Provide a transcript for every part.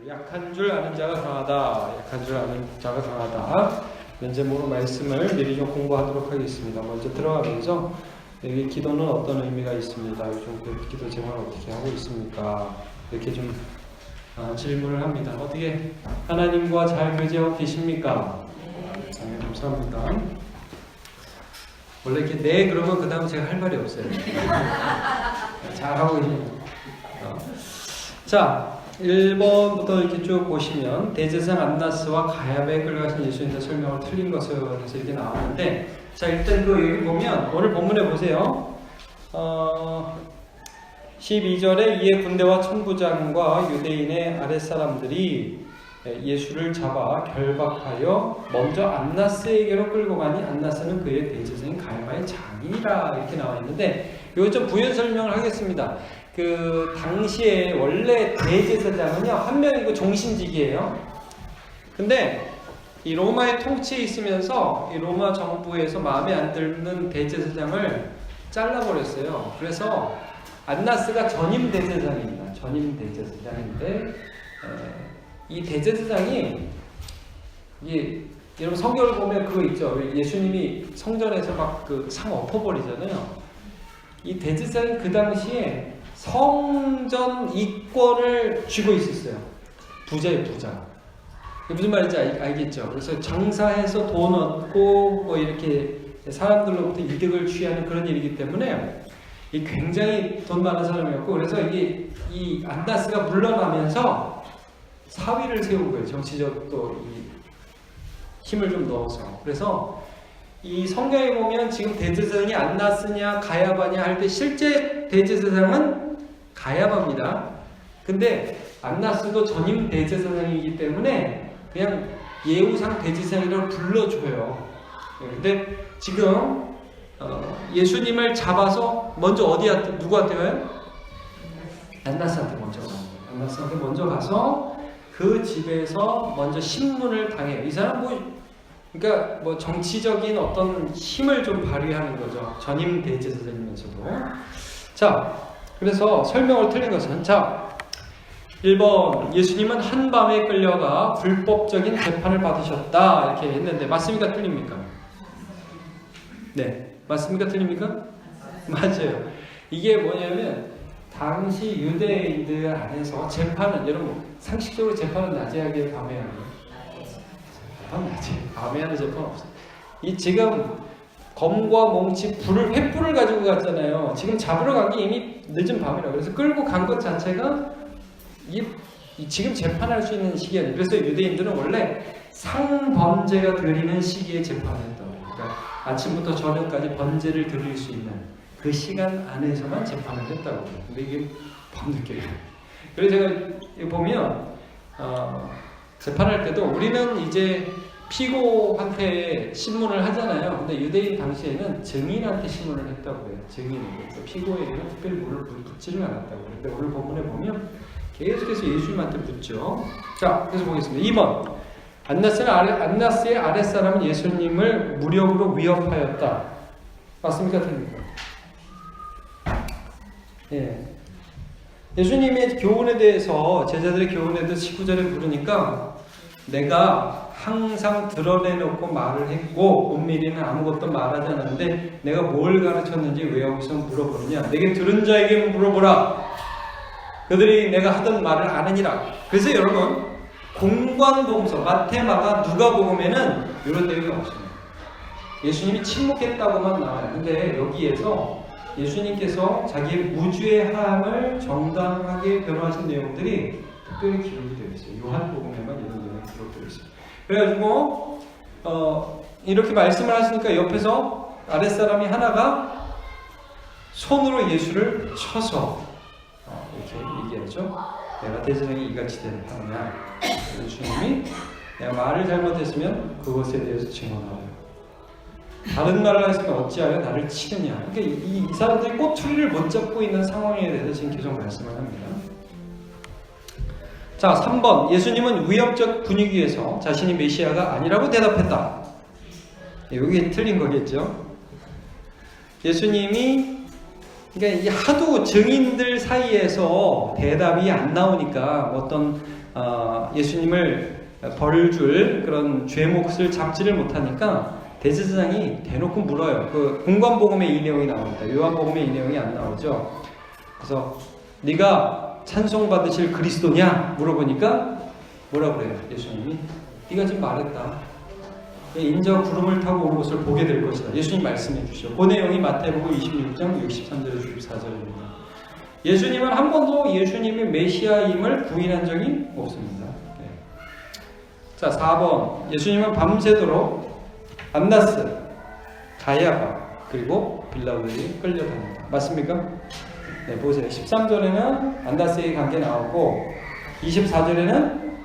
약한 줄 아는 자가 강하다. 약한 줄 아는 자가 강하다. 면제모로 말씀을 미리 좀 공부하도록 하겠습니다. 먼저 들어가면서 여기 기도는 어떤 의미가 있습니다. 요즘 기도 생활 어떻게 하고 있습니까? 이렇게 좀 질문을 합니다. 어떻게 하나님과 잘 교제하고 계십니까? 네, 감사합니다. 원래 이렇게 네 그러면 그 다음 제가 할 말이 없어요. 잘하고 있는. 자, 1번부터 이렇게 쭉 보시면 대제사장 안나스와 가야바에 끌려가신 예수님의 설명을 틀린 것을 해서 이렇게 나오는데, 자 일단 그 여기 보면 오늘 본문에 보세요. 12절에 이에 군대와 천부장과 유대인의 아랫사람들이 예수를 잡아 결박하여 먼저 안나스에게로 끌고 가니 안나스는 그의 대제사장인 가야바의 장이라 이렇게 나와 있는데, 이거 좀 부연 설명을 하겠습니다. 그 당시에 원래 대제사장은요 한 명이고 종신직이에요. 근데 이 로마의 통치에 있으면서 이 로마 정부에서 마음에 안 드는 대제사장을 잘라버렸어요. 그래서 안나스가 전임 대제사장입니다. 전임 대제사장인데 이 대제사장이 여러분 성경을 보면 그거 있죠. 예수님이 성전에서 막 그 상 엎어버리잖아요. 이 대제사장이 그 당시에 성전 이권을 쥐고 있었어요. 부자의 부자. 무슨 말인지 알겠죠? 그래서 장사해서 돈 얻고 뭐 이렇게 사람들로부터 이득을 취하는 그런 일이기 때문에 이 굉장히 돈 많은 사람이었고, 그래서 이게 이 안나스가 물러나면서 사위를 세운 거예요. 정치적 또 힘을 좀 넣어서. 그래서 이 성경에 보면 지금 대제사장이 안나스냐 가야바냐 할 때 실제 대제사장은 가야바입니다. 근데 안나스도 전임 대제사장이기 때문에 그냥 예우상 대제사장이라고 불러줘요. 근데 지금 예수님을 잡아서 먼저 누구한테 가요? 안나스한테 먼저 가요. 안나스한테 먼저 가서 그 집에서 먼저 신문을 당해요. 이 사람 그러니까 뭐 정치적인 어떤 힘을 좀 발휘하는 거죠. 전임 대제사장이면서도. 자, 그래서 설명을 틀린 것은, 자 1번 예수님은 한밤에 끌려가 불법적인 재판을 받으셨다 이렇게 했는데 맞습니까? 틀립니까? 네, 맞습니까? 틀립니까? 맞아요. 이게 뭐냐면 당시 유대인들 안에서 재판은, 여러분 상식적으로 재판은 낮에 하게 밤에 하게? 재판 낮에, 밤에 하는 재판 없어요. 이 지금 검과 몽치 횃불을 가지고 갔잖아요. 지금 잡으러 간 게 이미 늦은 밤이라. 그래서 끌고 간 것 자체가 지금 재판할 수 있는 시기 아니에요. 그래서 유대인들은 원래 상번제가 드리는 시기에 재판을 했다고 해요. 그러니까 아침부터 저녁까지 번제를 드릴 수 있는 그 시간 안에서만 재판을 했다고 해요. 근데 이게 밤늦게요. 그래서 제가 보면 재판할 때도 우리는 이제 피고한테 신문을 하잖아요. 근데 유대인 당시에는 증인한테 신문을 했다고 해요. 증인에게. 피고에게는 특별히 물을 묻지를 않았다고 해요. 근데 오늘 본문에 보면 계속해서 예수님한테 묻죠. 자, 그래서 보겠습니다. 2번. 안나스의 아랫사람은 예수님을 무력으로 위협하였다. 맞습니까? 틀립니까? 예. 예수님의 교훈에 대해서, 제자들의 교훈에 대해서 19절에 부르니까 내가 항상 드러내놓고 말을 했고 은밀히는 아무것도 말하지 않았는데 내가 뭘 가르쳤는지 왜 여기서 물어보느냐. 내게 들은 자에게 물어보라. 그들이 내가 하던 말을 아느니라. 그래서 여러분 공관동서, 마태마가, 누가복음에는 이런 내용이 없습니다. 예수님이 침묵했다고만 나와요. 근데 여기에서 예수님께서 자기의 무죄의 함을 정당하게 변호하신 내용들이 특별히 기록이 되어 있어요. 요한복음에만 이런 내용이 기록되어 있어요. 그래가지고 이렇게 말씀을 하시니까 옆에서 아랫사람이 하나가 손으로 예수를 쳐서 이렇게 얘기하죠. 내가 대제사장이 이같이 하느냐. 예수님이 내가 말을 잘못했으면 그것에 대해서 증언하라. 다른 말을 했으면 어찌하여 나를 치느냐. 그러니까 이 사람들이 꼬투리를 못 잡고 있는 상황에 대해서 지금 계속 말씀을 합니다. 자, 3번. 예수님은 위협적 분위기에서 자신이 메시아가 아니라고 대답했다. 여기 틀린 거겠죠. 예수님이 그러니까 하도 증인들 사이에서 대답이 안 나오니까 어떤 예수님을 벌 줄 그런 죄 몫을 잡지를 못하니까 대제사장이 대놓고 물어요. 그 공관복음에 이 내용이 나옵니다. 요한복음에 이 내용이 안 나오죠. 그래서 네가 찬송받으실 그리스도냐 물어보니까 뭐라 그래요? 예수님이 네가 지금 말했다. 인자와 구름을 타고 오는 것을 보게 될 것이다. 예수님 말씀해 주시죠. 그 내용이 마태복음 26장 63절에 64절입니다. 예수님은 한 번도 예수님의 메시아임을 부인한 적이 없습니다. 네. 자, 4번. 예수님은 밤새도록 안나스, 가야바, 그리고 빌라도에게 끌려다닙니다. 맞습니까? 네, 보세요. 13절에는 안나스에게 관계 나오고 24절에는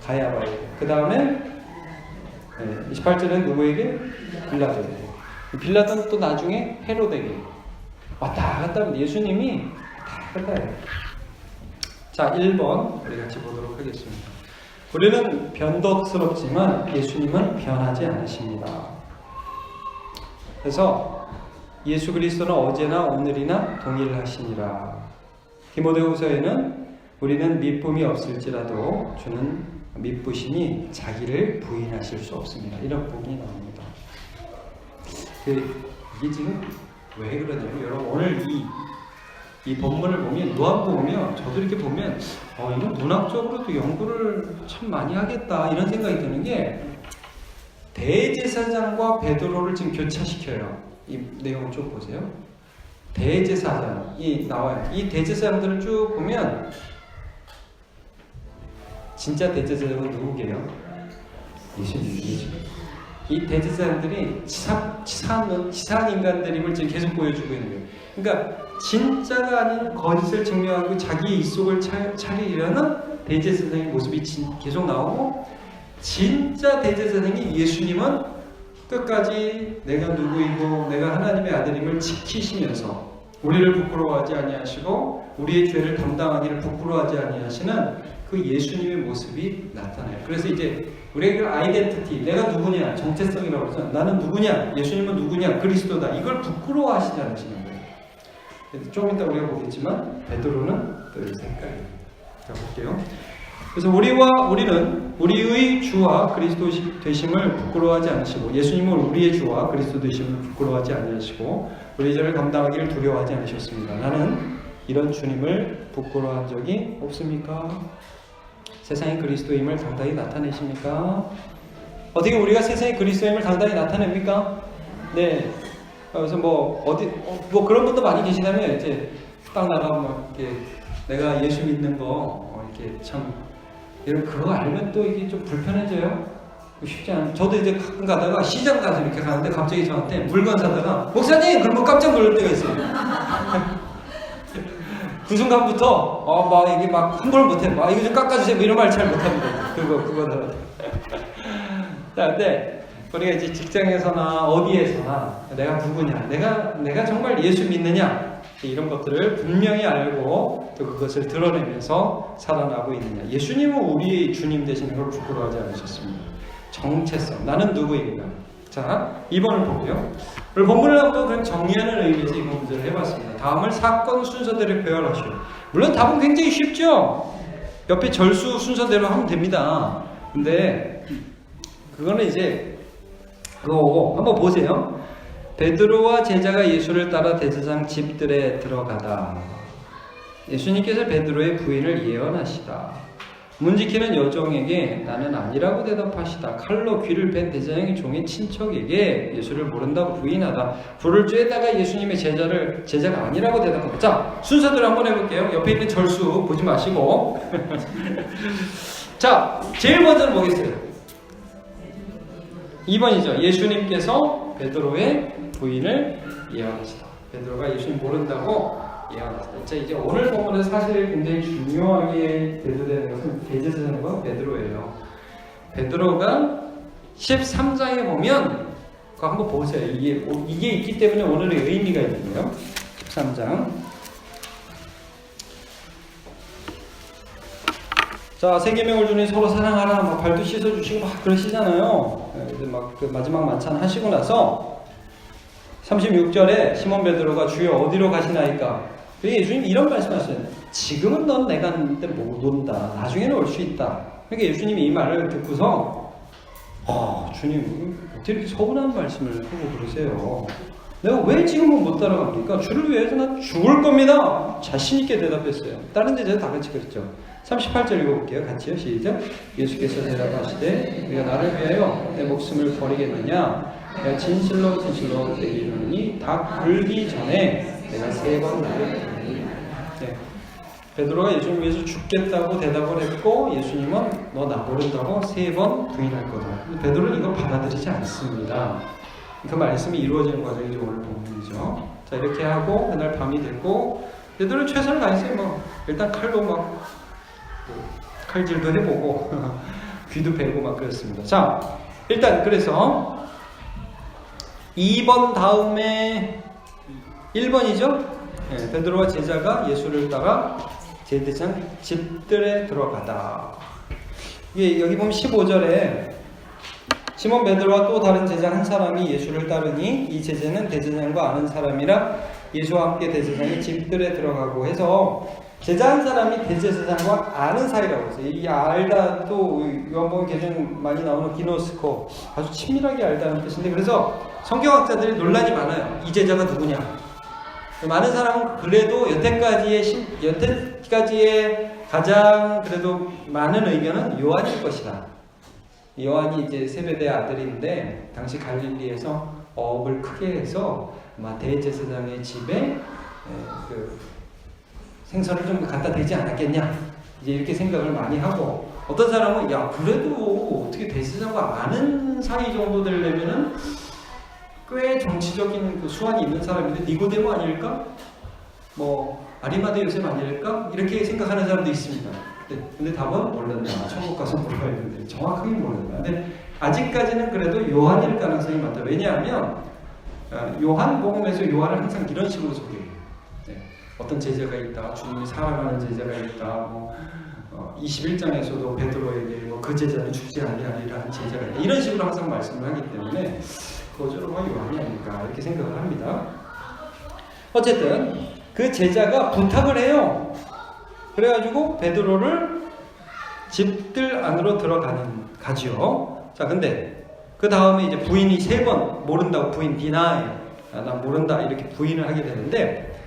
가야바에게, 그 다음에 28절에는 누구에게? 빌라도에게. 빌라도는 또 나중에 헤로데에게 왔다 갔다 합니다. 예수님이 왔다 갔다 해요. 자, 1번 우리 같이 보도록 하겠습니다. 우리는 변덕스럽지만 예수님은 변하지 않으십니다. 그래서 예수 그리스도는 어제나 오늘이나 동일하시니라. 디모데후서에는 우리는 미쁨이 없을지라도 주는 미쁘시니 자기를 부인하실 수 없습니다. 이런 부분이 나옵니다. 이게 지금 왜 그러냐면 여러분 오늘 이 본문을 보면 요한복음이요. 저도 이렇게 보면 이거 문학적으로도 연구를 참 많이 하겠다 이런 생각이 드는 게 대제사장과 베드로를 지금 교차시켜요. 이 내용을 쭉 보세요. 대제사장이 나와요. 이 대제사장들을 쭉 보면 진짜 대제사장은 누구게요? 예수님이죠. 이 대제사장들이 치사한 인간들임을 지금 계속 보여주고 있는 거예요. 그러니까 진짜가 아닌 거짓을 증명하고 자기의 입속을 차리려는 대제사장의 모습이 계속 나오고, 진짜 대제사장이 예수님은 끝까지 내가 누구이고 내가 하나님의 아들임을 지키시면서 우리를 부끄러워하지 아니하시고 우리의 죄를 감당하기를 부끄러워하지 아니하시는 그 예수님의 모습이 나타나요. 그래서 이제 우리의 그 아이덴티티, 내가 누구냐, 정체성이라고 해서 나는 누구냐, 예수님은 누구냐, 그리스도다, 이걸 부끄러워하시지 않으시는 거예요. 좀 이따 우리가 보겠지만 베드로는 또 이 색깔입니다. 자, 볼게요. 그래서 우리는 우리의 주와 그리스도 되심을 부끄러워하지 않으시고, 예수님은 우리의 주와 그리스도 되심을 부끄러워하지 않으시고 우리 죄를 감당하기를 두려워하지 않으셨습니다. 나는 이런 주님을 부끄러워한 적이 없습니까? 세상에 그리스도임을 당당히 나타내십니까? 어떻게 우리가 세상에 그리스도임을 당당히 나타냅니까? 네. 그래서 뭐 그런 분도 많이 계시다면 이제 딱 나가면 이렇게 내가 예수 믿는 거 이렇게 참 여러분 그거 알면 또 이게 좀 불편해져요. 쉽지 않아요. 저도 이제 가끔 가다가 시장 가서 이렇게 가는데 갑자기 저한테 물건 사다가 목사님! 그러면 깜짝 놀랄 때가 있어요. 그 순간부터 막 이게 막 함부로 못해. 막 이거 좀 깎아주세요. 뭐 이런 말 잘 못합니다. 그거. 자, 근데 우리가 이제 직장에서나 어디에서나 내가 누구냐, 내가 정말 예수 믿느냐, 이런 것들을 분명히 알고 또 그것을 드러내면서 살아나고 있느냐. 예수님은 우리의 주님 되시는 걸 부끄러워하지 않으셨습니다. 정체성, 나는 누구인가. 자, 2번을 보고요. 오늘 본문을 한번 그냥 정리하는 의미에서 이 문제를 해봤습니다. 다음을 사건 순서대로 배열하시오. 물론 답은 굉장히 쉽죠. 옆에 절수 순서대로 하면 됩니다. 근데 그거는 이제 그거고, 한번 보세요. 베드로와 제자가 예수를 따라 대제사장 집들에 들어가다. 예수님께서 베드로의 부인을 예언하시다. 문지키는 여종에게 나는 아니라고 대답하시다. 칼로 귀를 뺀 대제사장의 종의 친척에게 예수를 모른다고 부인하다. 불을 쬐다가 예수님의 제자가 아니라고 대답합니다. 자, 순서대로 한번 해볼게요. 옆에 있는 절수 보지 마시고. 자, 제일 먼저는 뭐겠어요? 2번이죠. 예수님께서 베드로의 부인을 예언하시다. 베드로가 예수님 모른다고 예언하시다. 자, 이제 오늘 본문에서 사실 굉장히 중요하게 대두되는 것은 대제사장과 베드로예요. 베드로가 13장에 보면 그거 한번 보세요. 이게 있기 때문에 오늘의 의미가 있는데요. 13장. 자, 세 계명을 주니 서로 사랑하라, 막 발도 씻어주시고 막 그러시잖아요. 이제 막 그 마지막 만찬 하시고 나서 36절에 시몬 베드로가 주여 어디로 가시나이까? 예수님 이런 말씀하셨어요. 지금은 넌 내가 있는데 못 온다. 나중에는 올 수 있다. 그러니까 예수님이 이 말을 듣고서 주님 어떻게 이렇게 서운한 말씀을 하고 그러세요. 내가 왜 지금은 못 따라갑니까? 주를 위해서 난 죽을 겁니다. 자신 있게 대답했어요. 다른 제자들 다 같이 그랬죠. 38절 읽어볼게요. 같이요. 시작. 예수께서 대답하시되 네가 나를 위하여 내 목숨을 버리겠느냐? 내가 진실로 진실로 내게 이르노니 닭 굴기 전에 내가 3번 나를 부르리라. 네. 베드로가 예수님 위해서 죽겠다고 대답을 했고 예수님은 너 나 모른다고 3번 부인할 거다. 베드로는 이걸 받아들이지 않습니다. 그 말씀이 이루어지는 과정이 오늘 본문이죠. 자, 이렇게 하고 그날 밤이 됐고 베드로는 최선을 다했어요. 일단 칼로 막 칼질도 해보고 귀도 베고 막 그랬습니다. 자, 일단 그래서 2번 다음에 1번이죠. 네, 베드로와 제자가 예수를 따라 제사장 집들에 들어가다. 이게 여기 보면 15절에 시몬 베드로와 또 다른 제자 한 사람이 예수를 따르니 이 제자는 대제사장과 아는 사람이라 예수와 함께 대제사장의 집들에 들어가고 해서 제자 한 사람이 대제사장과 아는 사이라고 했어요. 이 알다 또 요한복음 계정 많이 나오는 기노스코 아주 친밀하게 알다는 뜻인데 그래서 성경학자들이 논란이 많아요. 이 제자가 누구냐? 많은 사람은 그래도 여태까지의 가장 그래도 많은 의견은 요한일 것이다. 요한이 이제 세베대의 아들인데 당시 갈릴리에서 어업을 크게 해서 아마 대제사장의 집에 그 생선을 좀 갖다 대지 않았겠냐 이제 이렇게 생각을 많이 하고 어떤 사람은 야 그래도 어떻게 대제사장과 아는 사이 정도 되려면은 꽤 정치적인 그 수완이 있는 사람인데 니고데모 아닐까? 뭐 아리마대 요셉 아닐까? 이렇게 생각하는 사람도 있습니다. 근데 답은 몰랐나. 천국 가서 물어봐야 되는데 정확하게 몰랐나. 근데 아직까지는 그래도 요한일 가능성이 많다. 왜냐하면 요한복음에서 요한을 항상 이런 식으로 소개해요. 네. 어떤 제자가 있다. 주님이 사랑하는 제자가 있다. 뭐 21장에서도 베드로에게 그 제자는 죽지 아니하리라 한 제자가 있다. 이런 식으로 항상 말씀을 하기 때문에 거절로 요한이 아닐까 이렇게 생각을 합니다. 어쨌든 그 제자가 부탁을 해요. 그래가지고 베드로를 집들 안으로 가지요. 자, 근데 그 다음에 이제 부인이 3번 모른다고 부인 디나이, 나 모른다 이렇게 부인을 하게 되는데,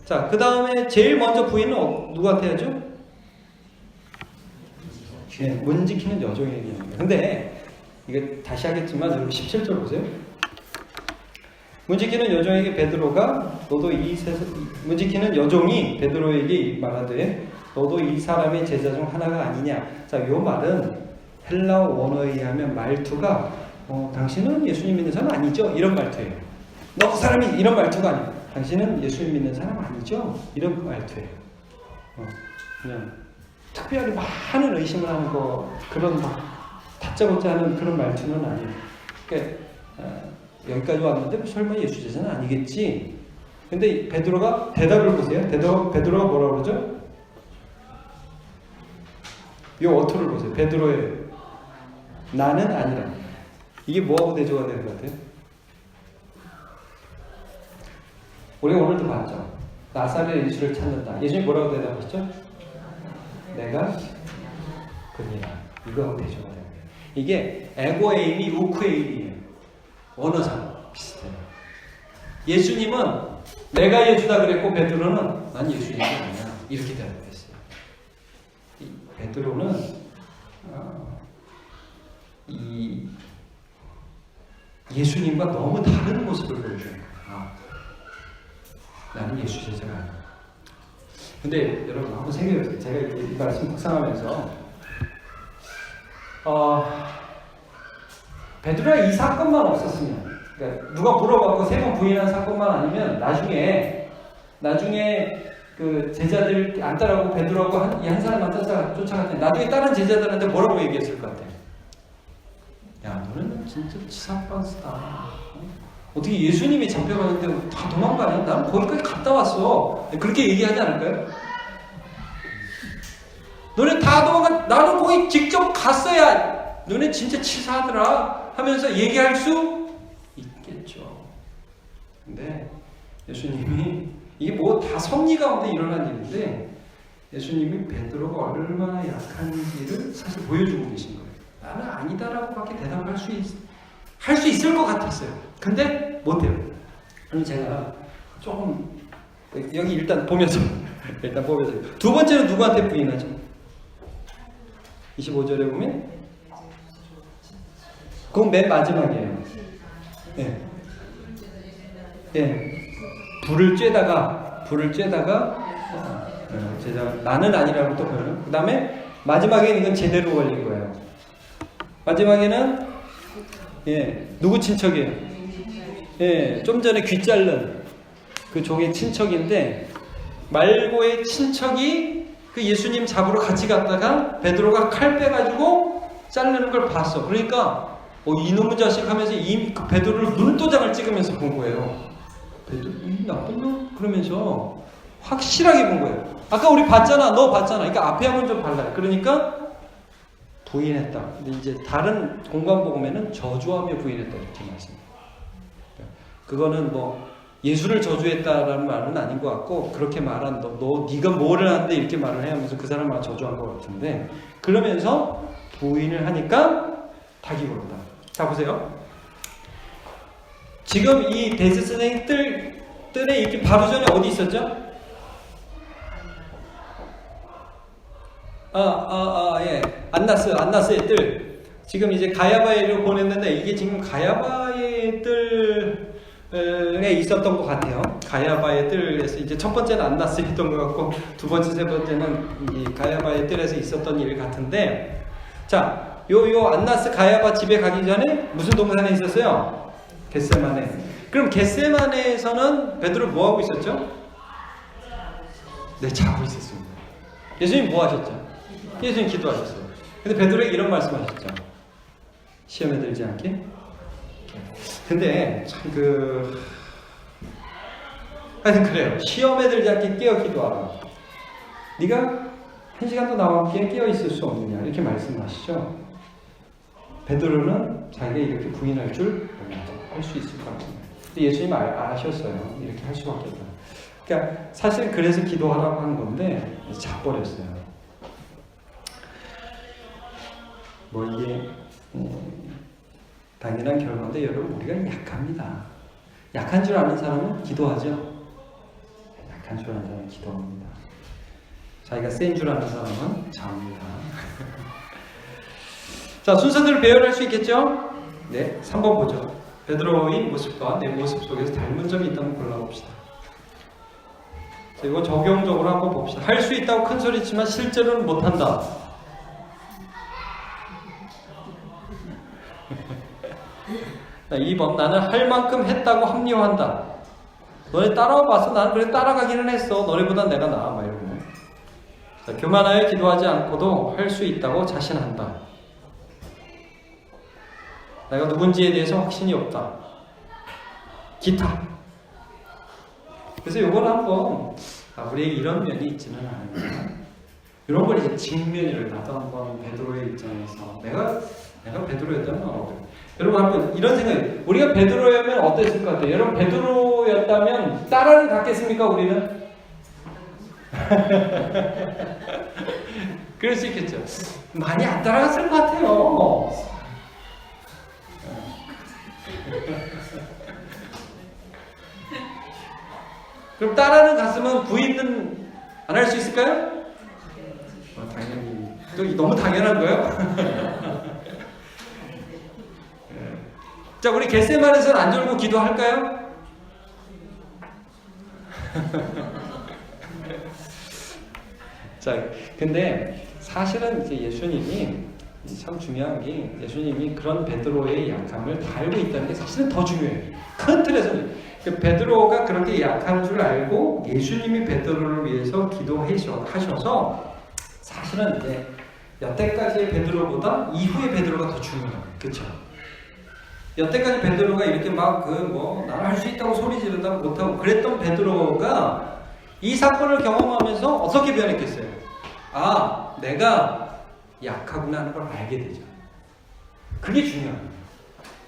자, 그 다음에 제일 먼저 부인은 누구한테 하죠? 네, 문 지키는 여종에게 합니다. 근데 이게 다시 하겠지만 여러분 17절 보세요. 문 지키는 여종에게 베드로가 너도 문 지키는 여종이 베드로에게 말하되 너도 이 사람의 제자 중 하나가 아니냐. 자, 요 말은 헬라어 원어에 의하면 말투가 당신은 예수님 믿는 사람 아니죠? 이런 말투예요. 너 그 사람이 이런 말투가 아니에요. 당신은 예수님 믿는 사람 아니죠? 이런 말투예요. 그냥 특별히 많은 의심을 하는 그런 막 다짜고짜 하는 그런 말투는 아니에요. 그러니까 여기까지 왔는데 설마 예수 제자는 아니겠지? 근데 베드로가 대답을 보세요. 베드로가 뭐라고 그러죠? 요 어투를 보세요. 베드로의 나는 아니라. 이게 뭐하고 대조가 되는 것 같아요? 우리 오늘도 봤죠. 나사렛 예수를 찾는다. 예수님 뭐라고 대답하셨죠? 내가 그니라. 이거하고 대조가 되는 거예요. 이게 에고에임이 우크에임이에요. 언어상 비슷해요. 예수님은 내가 예수다 그랬고 베드로는 난 예수님이 아니야. 이렇게 대답했어요. 베드로는 이 예수님과 너무 다른 모습을 보여주는 거예요. 나는 예수 제자가 아니야. 근데 여러분 한번 생각해보세요. 제가 이 말씀 묵상하면서 베드로가 이 사건만 없었으면, 그러니까 누가 물어봤고 3번 부인한 사건만 아니면 나중에 그 제자들 안 따라오고 베드로하고 이 한 사람만 쫓아갔더니 나중에 다른 제자들한테 뭐라고 얘기했을 것 같아요? 야, 너는 진짜 치사빵스다. 어떻게 예수님이 잡혀가는데 다 도망가냐? 나는 거기까지 갔다 왔어. 그렇게 얘기하지 않을까요? 너네 다 도망가, 나는 거기 직접 갔어야 너네 진짜 치사하더라 하면서 얘기할 수 있겠죠. 근데 예수님이 이게 뭐 다 섭리 가운데 일어난 일인데 예수님이 베드로가 얼마나 약한지를 사실 보여주고 계신 거예요. 나는 아니다라고밖에 대답할 수 있을 것 같았어요. 근데 못해요. 그럼 제가 조금 여기 일단 보면서 두 번째는 누구한테 부인하죠? 25절에 보면 그건 맨 마지막이에요. 예. 예. 불을 쬐다가 나는 아니라고 또 표현해요. 그 다음에 마지막에는 이건 제대로 걸린 거예요. 마지막에는 누구 친척이에요? 좀 전에 귀 자른 그 종의 친척인데 말고의 친척이 그 예수님 잡으러 같이 갔다가 베드로가 칼 빼가지고 자르는 걸 봤어. 그러니까 이놈의 자식 하면서 그 베드로를 눈도장을 찍으면서 본 거예요. 베드로 이 나쁜 놈? 그러면서 확실하게 본 거예요. 아까 우리 봤잖아. 너 봤잖아. 그러니까 앞에 한번 좀 발라요. 그러니까 부인했다. 근데 이제 다른 공관복음에는 저주하며 부인했다 이렇게 말씀해요. 그거는 뭐 예수를 저주했다라는 말은 아닌 것 같고 그렇게 말한 네가 뭐를 하는데 이렇게 말을 해 하면서 그 사람을 저주한 것 같은데 그러면서 부인을 하니까 닭이 굴었다. 자 보세요. 지금 이 베드스다의 뜰에 이렇게 바로 전에 어디 있었죠? 안나스의 뜰. 지금 이제 가야바에로 보냈는데 이게 지금 가야바의 뜰에 있었던 것 같아요. 가야바의 뜰에서 이제 첫 번째는 안나스였던 것 같고 두 번째, 세 번째는 이 가야바의 뜰에서 있었던 일 같은데 자, 요 안나스 가야바 집에 가기 전에 무슨 동산에 있었어요? 겟세마네. 그럼 겟세마네에서는 베드로 뭐 하고 있었죠? 네, 자고 있었습니다. 예수님 뭐 하셨죠? 예수님 기도하셨어요. 근데 베드로에게 이런 말씀하셨죠. 시험에 들지 않게. 근데 참 하여튼 그래요. 시험에 들지 않게 깨어 기도하라. 네가 1시간도 나와 함께 깨어 있을 수 없느냐 이렇게 말씀하시죠. 베드로는 자기가 이렇게 부인할 줄 할 수 있을 것 같습니다. 근데 예수님 아셨어요. 이렇게 할 수밖에 없다. 그러니까 사실 그래서 기도하라고 한 건데 자버렸어요. 뭐 이게 당연한 결과인데 여러분 우리가 약합니다. 약한 줄 아는 사람은 기도하죠. 약한 줄 아는 사람은 기도합니다. 자기가 센 줄 아는 사람은 잡니다. 자, 순서대로 배열할 수 있겠죠? 네, 3번 보죠. 베드로의 모습과 내 모습 속에서 닮은 점이 있다면 골라봅시다. 자, 이거 적용적으로 한번 봅시다. 할 수 있다고 큰 소리치면 실제로는 못한다. 자, 2번 나는 할 만큼 했다고 합리화한다. 너네 따라와 봤어? 나는 그래 따라가기는 했어. 너네보다 내가 나아. 막 이러고. 자, 교만하여 기도하지 않고도 할 수 있다고 자신한다. 내가 누군지에 대해서 확신이 없다. 기타. 그래서 요걸 한번 우리에게 이런 면이 있지는 않아요. 이런 걸 이제 직면을 나도 한번 베드로의 입장에서 내가 베드로였다면 여러분 한번 이런 생각이 우리가 베드로였다면 어땠을 것 같아요? 여러분 베드로였다면 따라는 갔겠습니까 우리는? 그럴 수 있겠죠. 많이 안 따라갔을 것 같아요. 그럼 따라는 갔으면 부인은 안 할 수 있을까요? 당연히. 또 너무 당연한 거예요? 자, 우리 겟세마네에서는 안 졸고 기도할까요? 자, 근데 사실은 이제 예수님이 참 중요한 게 예수님이 그런 베드로의 약함을 다 알고 있다는 게 사실은 더 중요해요. 큰 틀에서는. 베드로가 그렇게 약한 줄 알고 예수님이 베드로를 위해서 기도하셔서 사실은 이제 여태까지의 베드로보다 이후의 베드로가 더 중요해요. 그렇죠? 여태까지 베드로가 이렇게 막 나는 할 수 있다고 소리 지르다 못하고 그랬던 베드로가 이 사건을 경험하면서 어떻게 변했겠어요? 아, 내가 약하구나 하는 걸 알게 되죠. 그게 중요해요.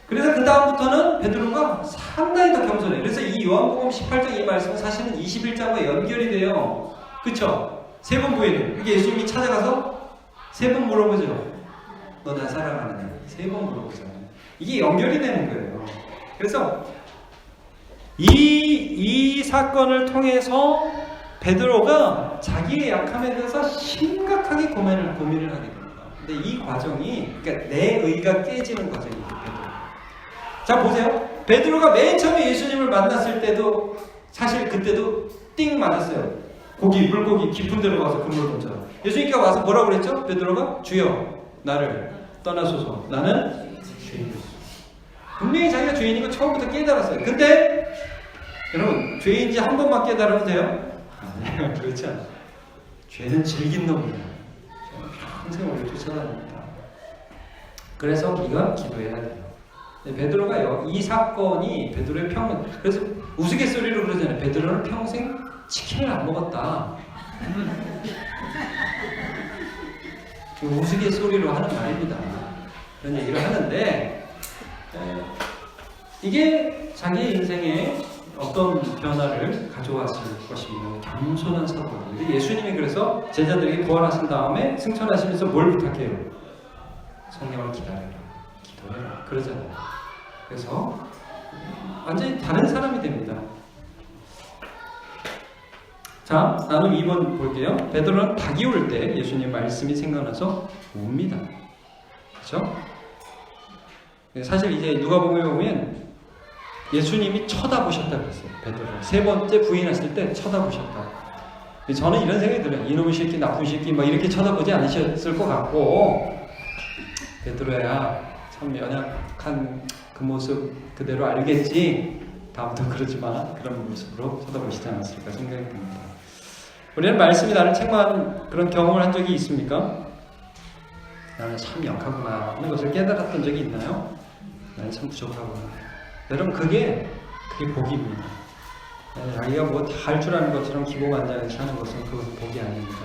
그래서 그 다음부터는 베드로가 상당히 더 겸손해요. 그래서 이 요한복음 18장 이 말씀은 사실은 21장과 연결이 돼요. 그쵸? 세 번 부인해요. 이게 예수님이 찾아가서 세 번 물어보죠. 너 나 사랑하느냐? 세 번 물어보잖아요. 이게 연결이 되는 거예요. 그래서 이 사건을 통해서 베드로가 자기의 약함에 대해서 심각하게 고민을 하게 됩니다. 근데 이 과정이, 그러니까 내 의가 깨지는 과정이에요. 베드로. 자, 보세요. 베드로가 맨 처음에 예수님을 만났을 때도 사실 그때도 띵 맞았어요. 물고기 깊은 데로 가서 그물 던져. 예수님께서 와서 뭐라고 그랬죠? 베드로가 주여 나를 떠나소서. 나는 죄인이었어. 분명히 자기가 죄인인 거 처음부터 깨달았어요. 근데 여러분, 죄인지 한 번만 깨달으면 돼요? 아니요, 그렇지 않아요. 죄는 질긴 놈이에요. 죄는 평생 우리를 쫓아다닙니다. 그래서 우리가 기도해야 돼요. 베드로가 이 사건이 베드로의 그래서 우스갯소리로 그러잖아요. 베드로는 평생 치킨을 안 먹었다. 우스갯소리로 하는 말입니다. 그런 얘기를 하는데 이게 자기 인생에 어떤 변화를 가져왔을 것입니다. 겸손한 사도입니다. 예수님이 그래서 제자들에게 부활하신 다음에 승천하시면서 뭘 부탁해요? 성령을 기다려라, 기도해라 그러잖아요. 그래서 완전히 다른 사람이 됩니다. 자, 나는 2번 볼게요. 베드로는 닭이 올 때 예수님 말씀이 생각나서 웁니다. 그렇죠? 사실 이제 누가복음에 보면 예수님이 쳐다보셨다 그랬어요. 베드로 세 번째 부인하실 때 쳐다보셨다. 저는 이런 생각이 들어요. 이놈의 새끼, 나쁜 새끼 막 이렇게 쳐다보지 않으셨을 것 같고, 베드로야 참 연약한 그 모습 그대로 알겠지, 다음부터 그러지 마, 그런 모습으로 쳐다보시지 않았을까 생각이 듭니다. 우리는 말씀이 나를 책망하는 그런 경험을 한 적이 있습니까? 나는 참 약하구나 하는 것을 깨달았던 적이 있나요? 나는 참 부족하구나. 여러분, 그게 복입니다. 자기가 뭐 다 할 줄 아는 것처럼 기고만장해서 하는 것은 그것은 복이 아닙니다.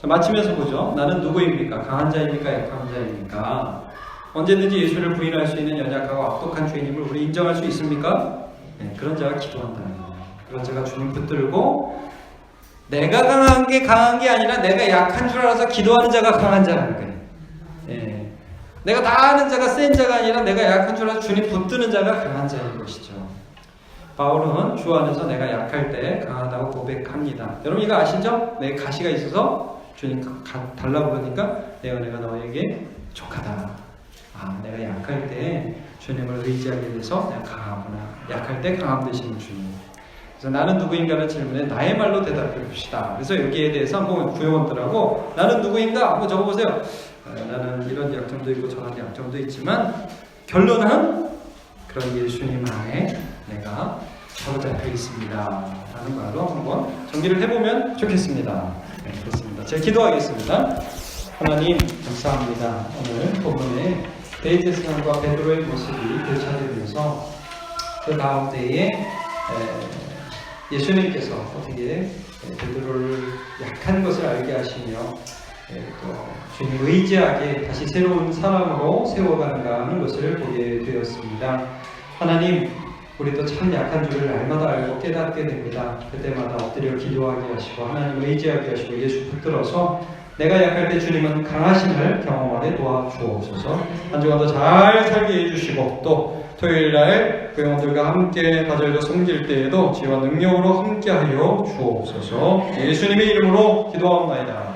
자, 마치면서 보죠. 나는 누구입니까? 강한 자입니까? 약한 자입니까? 언제든지 예수를 부인할 수 있는 연약하고 악독한 죄인임을 우리 인정할 수 있습니까? 네, 그런 자가 기도한다는 거예요. 그런 자가 주님 붙들고 내가 강한 게 아니라 내가 약한 줄 알아서 기도하는 자가 강한 자라는 거예요. 예. 내가 다 아는 자가 센 자가 아니라 내가 약한 줄 알아서 주님 붙드는 자가 강한 자인 것이죠. 바울은 주 안에서 내가 약할 때 강하다고 고백합니다. 여러분 이거 아시죠? 내 가시가 있어서 주님 달라고 그러니까 내 은혜가 너에게 족하다. 아, 내가 약할 때 주님을 의지하게 돼서 내가 강하구나. 약할 때 강함 되시는 주님. 그래서 나는 누구인가를 질문에 나의 말로 대답해 봅시다. 그래서 여기에 대해서 한번 구역원들하고 나는 누구인가 한번 적어보세요. 나는 이런 약점도 있고 저런 약점도 있지만 결론은 그런 예수님 안에 내가 사로잡혀 있습니다 라는 말로 한번 정리를 해보면 좋겠습니다. 네, 그렇습니다. 제가 기도하겠습니다. 하나님 감사합니다. 오늘 본문에 베이트스강과 베드로의 모습이 교차되면서 그 가운데에 예수님께서 어떻게 베드로를 약한 것을 알게 하시며 또 주님 의지하게 다시 새로운 사람으로 세워가는가 하는 것을 보게 되었습니다. 하나님, 우리도 참 약한 줄을 날마다 알고 깨닫게 됩니다. 그때마다 엎드려 기도하게 하시고 하나님 의지하게 하시고 예수 붙들어서 내가 약할 때 주님은 강하심을 경험하게 도와주옵소서. 한 주간도 잘 살게 해주시고 또 토요일날 그 영혼들과 함께 다절도 섬길 때에도 지혜와 능력으로 함께하여 주옵소서. 예수님의 이름으로 기도하옵나이다.